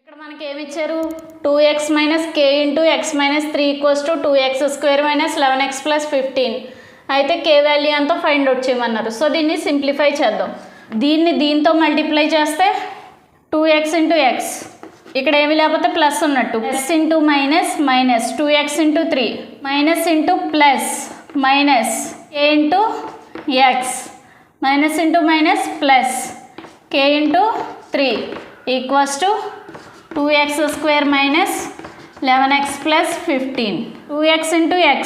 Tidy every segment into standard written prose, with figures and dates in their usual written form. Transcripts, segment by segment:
ఇక్కడ మనకి ఏమి ఇచ్చారు 2x - k * x - 3 = 2x² - 11x + 15 అయితే k వాల్యూ ఎంతో ఫైండ్ అవుట్ చేయమన్నారు. సో దీన్ని సింప్లిఫై చేద్దాం. దీన్ని దీంతో మల్టిప్లై చేస్తే 2x * x ఇక్కడ ఏమి లేకపోతే ప్లస్ ఉన్నట్టు plus into minus minus 2x * 3 minus into plus minus k into X minus into minus plus k into 3 equals to 2x² - 11x + 15 2x * x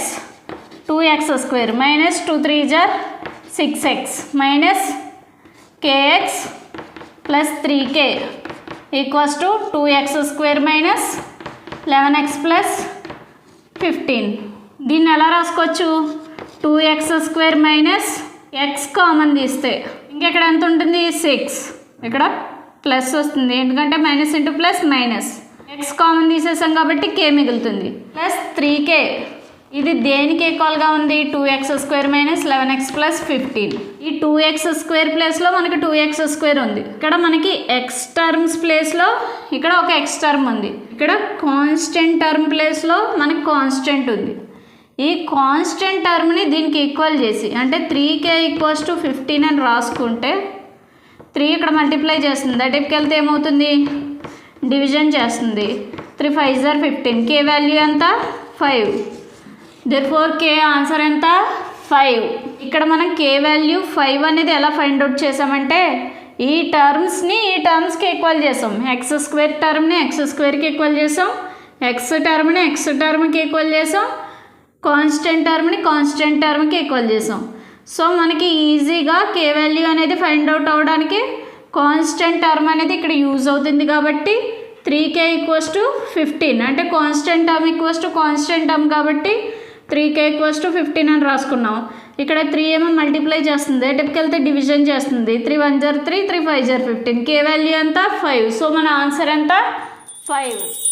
2x² minus 2 3s are 6x minus kx plus 3k equals to 2x² minus 11x plus 15. దీన్ని ఎలా రాసుకోవచ్చు 2x² minus x common తీస్తే ఇంకెక్కడ ఎంత ఉంటుంది 6 ఇక్కడ plus వస్తుంది ఎందుకంటే minus into plus minus x common తీసేసాం కాబట్టి k మిగులుతుంది ప్లస్ 3k ఇది దేనికి ఈక్వల్గా ఉంది 2x² - 11x + 15 ఈ 2x² ప్లేస్లో మనకి 2x² ఉంది ఇక్కడ మనకి x టర్మ్స్ ప్లేస్లో ఇక్కడ ఒక x టర్మ్ ఉంది ఇక్కడ కాన్స్టెంట్ టర్మ్ ప్లేస్లో మనకి కాన్స్టెంట్ ఉంది ఈ కాన్స్టెంట్ టర్మ్ని దీనికి ఈక్వల్ చేసి అంటే 3k = 15 అని రాసుకుంటే 3 ఇక్కడ మల్టిప్లై చేస్తుంది దట్కి వెళ్తే ఏమవుతుంది డివిజన్ చేస్తుంది 3 5s are 15 k వాల్యూ ఎంత 5 therefore k ఆన్సర్ ఎంత 5 ఇక్కడ మనం k వాల్యూ 5 అనేది ఎలా ఫైండ్ అవుట్ చేసామంటే ఈ టర్మ్స్ని ఈ టర్మ్స్కి ఈక్వల్ చేసాం x² టర్మ్ని x²కి ఈక్వల్ చేసాం x టర్మ్ని x టర్మ్కి ఈక్వల్ చేసాం కాన్స్టెంట్ టర్మ్ని కాన్స్టెంట్ టర్మ్కి ఈక్వల్ చేసాం సో మనకి ఈజీగా k వాల్యూ అనేది ఫైండ్ అవుట్ అవ్వడానికి కాన్స్టెంట్ టర్మ్ అనేది ఇక్కడ యూజ్ అవుతుంది కాబట్టి 3k = 15 అంటే కాన్స్టెంట్ టర్మ్ కాన్స్టెంట్ టర్మ్ కాబట్టి 3k = 15 అని రాసుకున్నాం ఇక్కడ 3 ఏమో మల్టిప్లై చేస్తుంది ఎటుకి వెళ్తే డివిజన్ చేస్తుంది 3 1s are 3 3 5s are 15 k value ఎంత 5 సో మన ఆన్సర్ ఎంత 5